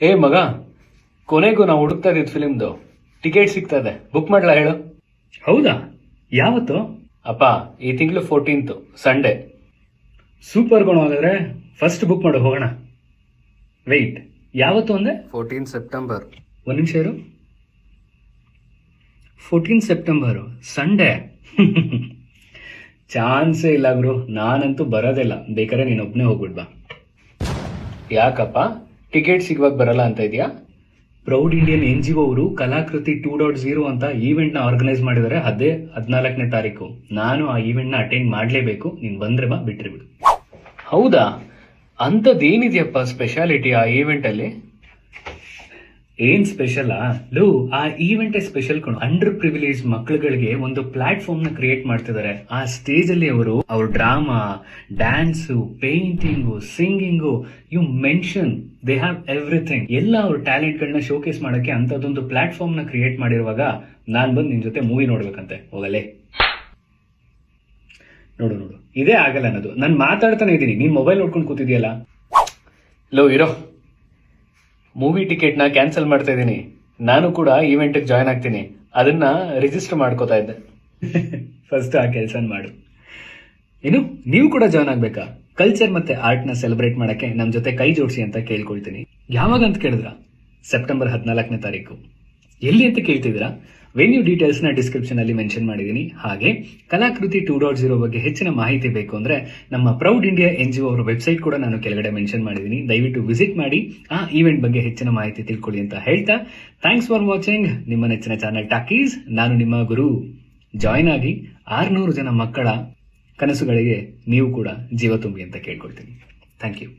ಏ ಮಗ, ಕೊನೆಗೂ ನಾವು ಹುಡುಕ್ತಾ ಇದ್ದಿದ್ದು ಫಿಲಿಮ್ದು ಟಿಕೆಟ್ ಸಿಗ್ತಾ ಇದೆ, ಬುಕ್ ಮಾಡ್ಲಾ ಹೇಳು? ಹೌದಾ? ಯಾವತ್ತು? ಅಪ್ಪ, ಈ ತಿಂಗಳು 14th ಸಂಡೇ. ಸೂಪರ್ ಗುಣ. ಹಾಗಾದ್ರೆ ಫಸ್ಟ್ ಬುಕ್ ಮಾಡು, ಹೋಗೋಣ. ವೆಯ್ಟ್, ಯಾವತ್ತು ಅಂದೆ? 14 ಸೆಪ್ಟೆಂಬರ್. ಒಂದು ನಿಮಿಷ ಇರು. 14 ಸೆಪ್ಟೆಂಬರು ಸಂಡೇ. ಚಾನ್ಸೇ ಇಲ್ಲ ಗುರು, ನಾನಂತೂ ಬರೋದಿಲ್ಲ. ಬೇಕಾದ್ರೆ ನೀನು ಒಬ್ಬನೇ ಹೋಗ್ಬಿಡ್ಬಾ. ಯಾಕಪ್ಪ, ಟಿಕೆಟ್ ಸಿಗುವಾಗ ಬರಲ್ಲ ಅಂತ ಇದೆಯಾ? ಪ್ರೌಡ್ ಇಂಡಿಯನ್ NGO ಅವರು ಕಲಾಕೃತಿ 2.0 ಅಂತ ಈವೆಂಟ್ನ ಆರ್ಗನೈಸ್ ಮಾಡಿದ್ದಾರೆ. ಅದೇ 14ನೇ ತಾರೀಕು. ನಾನು ಆ ಈವೆಂಟ್ನ ಅಟೆಂಡ್ ಮಾಡಲೇಬೇಕು. ನೀನು ಬಂದ್ರೆ ಬಾ, ಬಿಟ್ಟರೆ ಬಿಡು. ಹೌದಾ? ಅಂಥದ್ದೇನಿದೆಯಪ್ಪ ಸ್ಪೆಷಾಲಿಟಿ ಆ ಈವೆಂಟಲ್ಲಿ? ಏನ್ ಸ್ಪೆಷಲಾ? ಆ ಈವೆಂಟೇ ಸ್ಪೆಷಲ್ ಕಣು. ಅಂಡರ್ ಪ್ರಿವಿಲೇಜ್ ಮಕ್ಕಳುಗಳಿಗೆ ಒಂದು ಪ್ಲಾಟ್ಫಾರ್ಮ್ ನ ಕ್ರಿಯೇಟ್ ಮಾಡ್ತಿದ್ದಾರೆ. ಆ ಸ್ಟೇಜ್ ಅಲ್ಲಿ ಅವರು ಅವ್ರ drama, dance, painting, singing, you mention, they have everything. ಎಲ್ಲ ಅವ್ರ ಟ್ಯಾಲೆಂಟ್ ಗಳನ್ನ ಶೋಕೇಸ್ ಮಾಡಕ್ಕೆ ಅಂತದೊಂದು ಪ್ಲಾಟ್ಫಾರ್ಮ್ ನ ಕ್ರಿಯೇಟ್ ಮಾಡಿರುವಾಗ ನಾನ್ ಬಂದು ನಿನ್ ಜೊತೆ ಮೂವಿ ನೋಡ್ಬೇಕಂತೆ. ಹೋಗಲೇ ನೋಡು ನೋಡು, ಇದೇ ಆಗಲ್ಲ ಅನ್ನೋದು. ನಾನು ಮಾತಾಡ್ತಾನೆ ಇದ್ದೀನಿ, ನೀನ್ ಮೊಬೈಲ್ ನೋಡ್ಕೊಂಡು ಕೂತಿದ್ಯಲ್ಲ. ಇರೋ, ಮೂವಿ ಟಿಕೆಟ್ನ ಕ್ಯಾನ್ಸಲ್ ಮಾಡ್ತಾ ಇದ್ದೀನಿ. ನಾನು ಕೂಡ ಈವೆಂಟ್ಗೆ ಜಾಯ್ನ್ ಆಗ್ತೀನಿ. ಅದನ್ನ ರಿಜಿಸ್ಟರ್ ಮಾಡ್ಕೋತಾ ಇದ್ದೆ. ಫಸ್ಟ್ ಆ ಕೆಲಸ ಮಾಡು. ಏನು, ನೀವು ಕೂಡ ಜಾಯ್ನ್ ಆಗ್ಬೇಕಾ? ಕಲ್ಚರ್ ಮತ್ತೆ ಆರ್ಟ್ ನ ಸೆಲೆಬ್ರೇಟ್ ಮಾಡಕ್ಕೆ ನಮ್ ಜೊತೆ ಕೈ ಜೋಡಿಸಿ ಅಂತ ಕೇಳ್ಕೊಳ್ತೀನಿ. ಯಾವಾಗ ಅಂತ ಕೇಳಿದ್ರ? ಸೆಪ್ಟೆಂಬರ್ 14ನೇ ತಾರೀಕು. ಎಲ್ಲಿ ಅಂತ ಕೇಳ್ತಿದ್ದೀರಾ? ವೆನ್ಯೂ ಡೀಟೇಲ್ಸ್ ನ ಡಿಸ್ಕ್ರಿಪ್ಷನ್ ಅಲ್ಲಿ ಮೆನ್ಷನ್ ಮಾಡಿದೀನಿ. ಹಾಗೆ ಕಲಾಕೃತಿ 2.0 ಬಗ್ಗೆ ಹೆಚ್ಚಿನ ಮಾಹಿತಿ ಬೇಕು ಅಂದ್ರೆ ನಮ್ಮ ಪ್ರೌಡ್ ಇಂಡಿಯಾ NGO ಅವರ ವೆಬ್ಸೈಟ್ ಕೂಡ ನಾನು ಕೆಳಗಡೆ ಮೆನ್ಷನ್ ಮಾಡಿದೀನಿ. ದಯವಿಟ್ಟು ವಿಸಿಟ್ ಮಾಡಿ ಆ ಈವೆಂಟ್ ಬಗ್ಗೆ ಹೆಚ್ಚಿನ ಮಾಹಿತಿ ತಿಳ್ಕೊಳ್ಳಿ ಅಂತ ಹೇಳ್ತಾ, ಥ್ಯಾಂಕ್ಸ್ ಫಾರ್ ವಾಚಿಂಗ್ ನಿಮ್ಮ ನೆಚ್ಚಿನ ಚಾನಲ್ ಟಾಕೀಸ್. ನಾನು ನಿಮ್ಮ ಗುರು. ಜಾಯ್ನ್ ಆಗಿ 600 ಜನ ಮಕ್ಕಳ ಕನಸುಗಳಿಗೆ ನೀವು ಕೂಡ ಜೀವ ತುಂಬಿ ಅಂತ ಕೇಳ್ಕೊಳ್ತೀನಿ. Thank you.